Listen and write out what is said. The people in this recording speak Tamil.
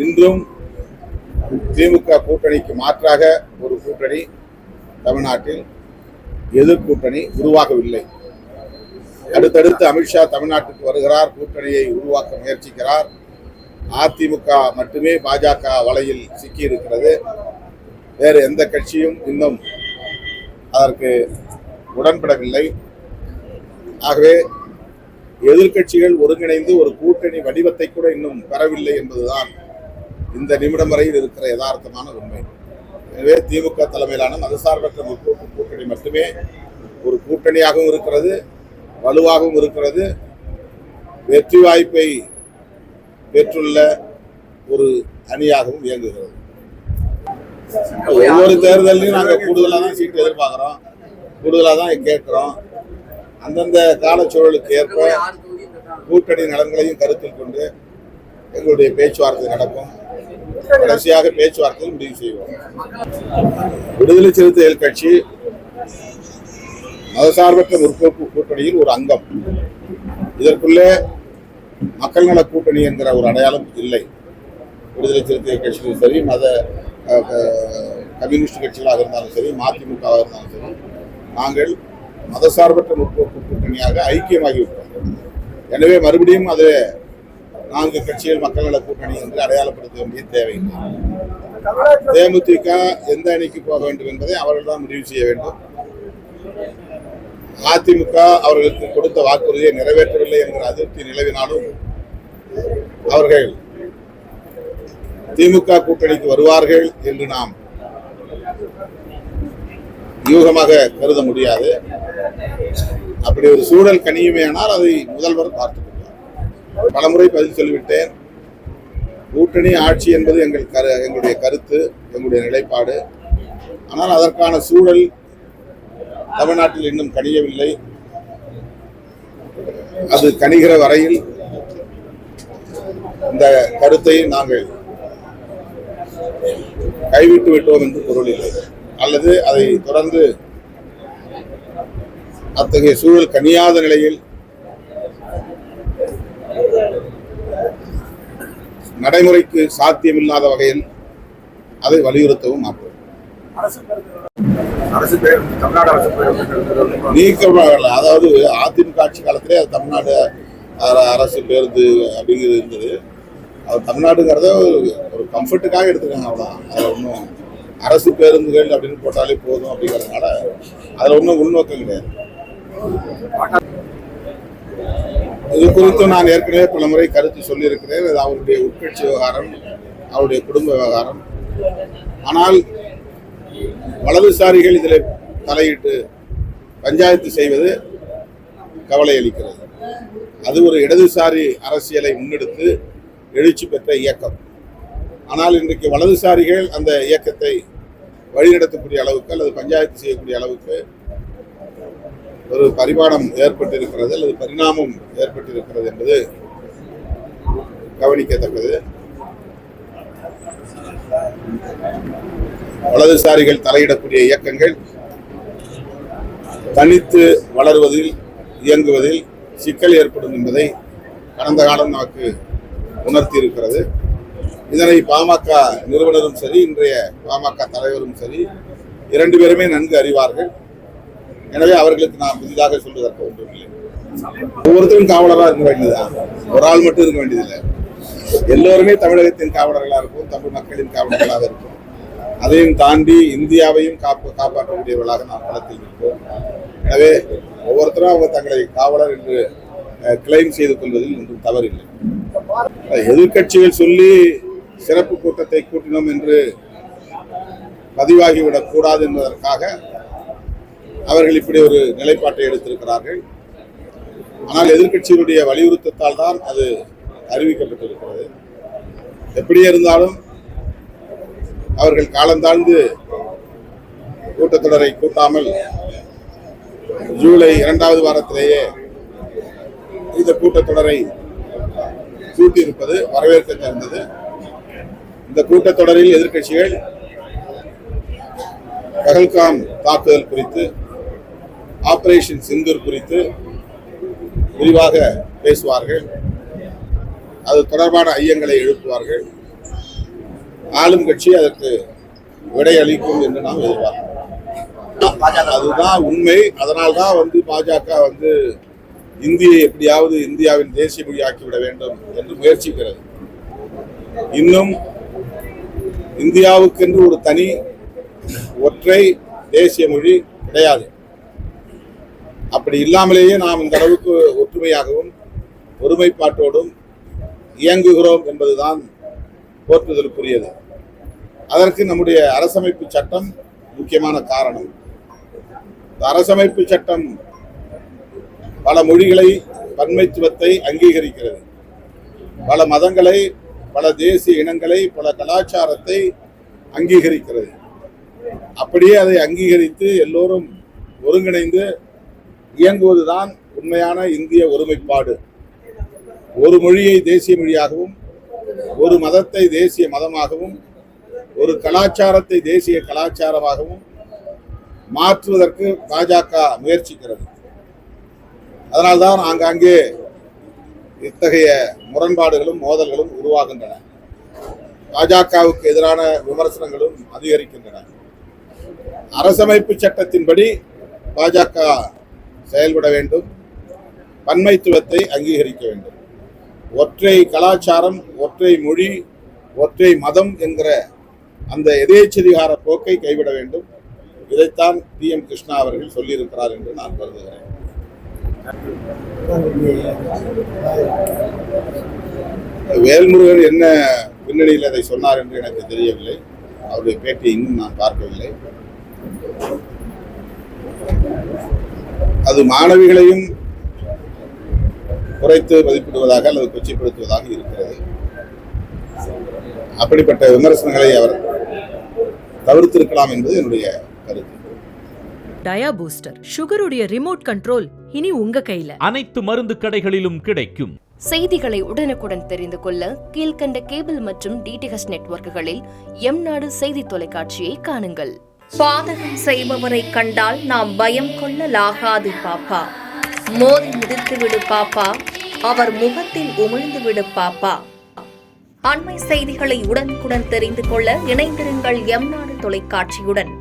இன்றும் திமுக கூட்டணிக்கு மாற்றாக ஒரு கூட்டணி தமிழ்நாட்டில் எதிர்கூட்டணி உருவாகவில்லை. அடுத்தடுத்து அமித்ஷா தமிழ்நாட்டுக்கு வருகிறார், கூட்டணியை உருவாக்க முயற்சிக்கிறார். அதிமுக மட்டுமே பாஜக வலையில் சிக்கியிருக்கிறது. வேறு எந்த கட்சியும் இன்னும் அதற்கு உடன்படவில்லை. ஆகவே எதிர்கட்சிகள் ஒருங்கிணைந்து ஒரு கூட்டணி வடிவத்தை கூட இன்னும் பெறவில்லை என்பதுதான் இந்த நிமிடம் வரையில் இருக்கிற யதார்த்தமான உண்மை. எனவே திமுக தலைமையிலான மதசார்பற்ற முற்போக்கு கூட்டணி மட்டுமே ஒரு கூட்டணியாகவும் இருக்கிறது, வலுவாகவும் இருக்கிறது, வெற்றி வாய்ப்பை பெற்றுள்ள ஒரு அணியாகவும் இயங்குகிறது. ஒவ்வொரு தேர்தலையும் நாங்கள் கூடுதலாக தான் சீட்டு எதிர்பார்க்கிறோம், கூடுதலாக தான் கேட்கிறோம். அந்தந்த காலச்சூழலுக்கு ஏற்ப கூட்டணி நலன்களையும் கருத்தில் கொண்டு எங்களுடைய பேச்சுவார்த்தை நடக்கும். கடைசியாக பேச்சுவார்த்தையில் முடிவு செய்வோம். விடுதலை சிறுத்தைகள் கட்சி மதசார்பற்ற முற்போக்கு கூட்டணியில் ஒரு அங்கம். இதற்குள்ளே மக்கள் நல கூட்டணி என்கிற ஒரு அடையாளம் இல்லை. விடுதலை சிறுத்தைகள் கட்சியும் சரி, கம்யூனிஸ்ட் கட்சிகளாக இருந்தாலும் சரி, மதிமுகவாக இருந்தாலும் சரி, நாங்கள் மதசார்பற்ற முற்போக்கு கூட்டணியாக ஐக்கியமாகிவிட்டோம். எனவே மறுபடியும் அது 4 கட்சிகள் மக்கள் நல கூட்டணி என்று அடையாளப்படுத்த வேண்டிய தேவையில்லை. தேமுதிக எந்த அணிக்கு போக வேண்டும் என்பதை அவர்கள் தான் முடிவு செய்ய வேண்டும். அதிமுக அவர்களுக்கு கொடுத்த வாக்குறுதியை நிறைவேற்றவில்லை என்கிற அதிருப்தி நிலவினாலும் அவர்கள் திமுக கூட்டணிக்கு வருவார்கள் என்று நாம் யூகமாக கருத முடியாது. அப்படி ஒரு சூழல் கனியுமேயானால் அதை முதல்வர் பார்த்துக் கொள்வார். பலமுறை பதில் சொல்லிவிட்டேன். கூட்டணி ஆட்சி என்பது எங்களுடைய கருத்து, எங்களுடைய நிலைப்பாடு. ஆனால் அதற்கான சூழல் தமிழ்நாட்டில் இன்னும் கனியவில்லை. அது கனிகிற வரையில் இந்த கருத்தை நாங்கள் கைவிட்டு விட்டோம் என்று பொருள் இல்லை. அல்லது அதை தொடர்ந்து அத்தகைய சூழல் கனியாத நிலையில் நடைமுறைக்கு சாத்தியமில்லாத வகையில் அதை வலியுறுத்தவும் மாட்டோம். நீக்கப்படவில்லை. அதாவது அதிமுக ஆட்சி காலத்திலே அது தமிழ்நாடு அரசு பேருந்து அப்படிங்கிறது இருந்தது. அது தமிழ்நாடுங்கிறத ஒரு கம்ஃபர்ட்டுக்காக எடுத்துக்காங்க, அவ்வளோதான். அதில் ஒன்றும் அரசு பேருந்துகள் அப்படின்னு போட்டாலே போதும் அப்படிங்கிறதுனால அதில் ஒன்றும் உள்நோக்கம் கிடையாது. இது குறித்து நான் ஏற்கனவே பல முறை கருத்து சொல்லியிருக்கிறேன். இது அவருடைய உட்கட்சி விவகாரம், அவருடைய குடும்ப விவகாரம். ஆனால் வலதுசாரிகள் இதில் தலையிட்டு பஞ்சாயத்து செய்வது கவலை அளிக்கிறது. அது ஒரு இடதுசாரி அரசியலை முன்னெடுத்து எழுச்சி பெற்ற இயக்கம். ஆனால் இன்றைக்கு வலதுசாரிகள் அந்த இயக்கத்தை வழிநடத்தக்கூடிய அளவுக்கு அல்லது பஞ்சாயத்து செய்யக்கூடிய அளவுக்கு ஒரு பரிமாணம் ஏற்பட்டிருக்கிறது அல்லது பரிணாமம் ஏற்பட்டிருக்கிறது என்பது கவனிக்கத்தக்கது. வலதுசாரிகள் தலையிடக்கூடிய இயக்கங்கள் தனித்து வளர்வதில், இயங்குவதில் சிக்கல் ஏற்படும் என்பதை கடந்த காலம் நமக்கு உணர்த்தி இருக்கிறது. இதனை பாமக நிறுவனரும் சரி, இன்றைய பாமக தலைவரும் சரி, 2 பேருமே நன்கு அறிவார்கள். எனவே அவர்களுக்கு நான் புதிதாக சொல்வதற்கு ஒன்றுமில்லை. ஒவ்வொருத்தரும் காவலராக இருக்க வேண்டியதுதான், ஒரு ஆள் மட்டும் இருக்க வேண்டியதில்லை. எல்லோருமே தமிழகத்தின் காவலர்களாக இருக்கும், தமிழ் மக்களின் காவலர்களாக இருக்கும். அதையும் தாண்டி இந்தியாவையும் காப்பாற்றக்கூடியவர்களாக நாம் களத்தில் இருக்கோம். எனவே ஒவ்வொருத்தரும் அவங்க தங்களை காவலர் என்று கிளைம் செய்து கொள்வதில் ஒன்றும் தவறில்லை. எதிர்கட்சிகள் சொல்லி சிறப்பு கூட்டத்தை கூட்டினோம் என்று பதிவாகிவிடக் கூடாது என்பதற்காக அவர்கள் இப்படி ஒரு நிலைப்பாட்டை எடுத்திருக்கிறார்கள். ஆனால் எதிர்கட்சிகளுடைய வலியுறுத்தத்தால் தான் அது அறிவிக்கப்பட்டிருக்கிறது. எப்படியே இருந்தாலும் அவர்கள் காலந்தாழ்ந்து கூட்டத்தொடரை கூட்டாமல் ஜூலை 2வது வாரத்திலேயே இந்த கூட்டத்தொடரை கூட்டியிருப்பது வரவேற்க தகுந்தது. இந்த கூட்டத்தொடரில் எதிர்க்கட்சிகள் பஹல்காம் தாக்குதல் குறித்து, ஆபரேஷன் சிந்தூர் குறித்து விரிவாக பேசுவார்கள். அது தொடர்பான ஐயங்களை எழுப்புவார்கள். ஆளும் கட்சி அதற்கு விடை அளிக்கும் என்று நாம் எதிர்பார்க்கிறோம். அதுதான் உண்மை. அதனால்தான் பாஜக இந்தியை எப்படியாவது இந்தியாவின் தேசிய மொழியாக்கிவிட வேண்டும் என்று முயற்சிக்கிறது. இன்னும் இந்தியாவுக்கென்று ஒரு தனி ஒற்றை தேசிய மொழி கிடையாது. அப்படி இல்லாமலேயே நாம் இந்த அளவுக்கு ஒற்றுமையாகவும் ஒருமைப்பாட்டோடும் இயங்குகிறோம் என்பதுதான் போற்றுதலுக்குரியது. அதற்கு நம்முடைய அரசமைப்பு சட்டம் முக்கியமான காரணம். இந்த அரசமைப்பு சட்டம் பல மொழிகளை, பன்மைத்துவத்தை அங்கீகரிக்கிறது. பல மதங்களை, பல தேசிய இனங்களை, பல கலாச்சாரத்தை அங்கீகரிக்கிறது. அப்படியே அதை அங்கீகரித்து எல்லோரும் ஒருங்கிணைந்து இயங்குவதுதான் உண்மையான இந்திய ஒருமைப்பாடு. ஒரு மொழியை தேசிய மொழியாகவும், ஒரு மதத்தை தேசிய மதமாகவும், ஒரு கலாச்சாரத்தை தேசிய கலாச்சாரமாகவும் மாற்றுவதற்கு பாஜக முயற்சிக்கிறது. அதனால்தான் ஆங்காங்கே இத்தகைய முரண்பாடுகளும் மோதல்களும் உருவாகின்றன. பாஜகவுக்கு எதிரான விமர்சனங்களும் அதிகரிக்கின்றன. அரசமைப்பு சட்டத்தின்படி பாஜக செயல்பட வேண்டும், பன்மைத்துவத்தை அங்கீகரிக்க வேண்டும். ஒற்றை கலாச்சாரம், ஒற்றை மொழி, ஒற்றை மதம் என்கிற அந்த எதேச்சதிகார போக்கை கைவிட வேண்டும். இதைத்தான் PM கிருஷ்ணா அவர்கள் சொல்லியிருக்கிறார் என்று நான் கருதுகிறேன். வேல்முருகன் என்ன பின்னணியில் அதை சொன்னார் என்று எனக்கு தெரியவில்லை. அவருடைய பேட்டியை இன்னும் நான் பார்க்கவில்லை. அது மாணவிகளையும் குறைத்து மதிப்பிடுவதாக அல்லது கொச்சைப்படுத்துவதாக இருக்கிறது. அப்படிப்பட்ட விமர்சனங்களை அவர் தவிர்த்திருக்கலாம் என்பது என்னுடைய கருத்து. டயா பூஸ்டர் சுகருடைய ரிமோட் கண்ட்ரோல் இனி உங்க கையில. அனைத்து மருந்து கடைகளிலும் கிடைக்கும். செய்திகளை உடனுக்குடன் தெரிந்து கொள்ள கீழ்கண்ட கேபிள் மற்றும் DTH நெட்வொர்க்குகளில் எம்நாடு செய்தி தொலைக்காட்சியை காணுங்கள். பாதகம் செய்பவரை கண்டால் நாம் பயம் கொள்ளலாகாது பாப்பா. மோதி மிதித்து விடு பாப்பா, அவர் முகத்தில் உமிழ்ந்து விடு பாப்பா. அண்மை செய்திகளை உடனுக்குடன் தெரிந்து கொள்ள இணைந்திருங்கள் எம்நாடு தொலைக்காட்சியுடன்.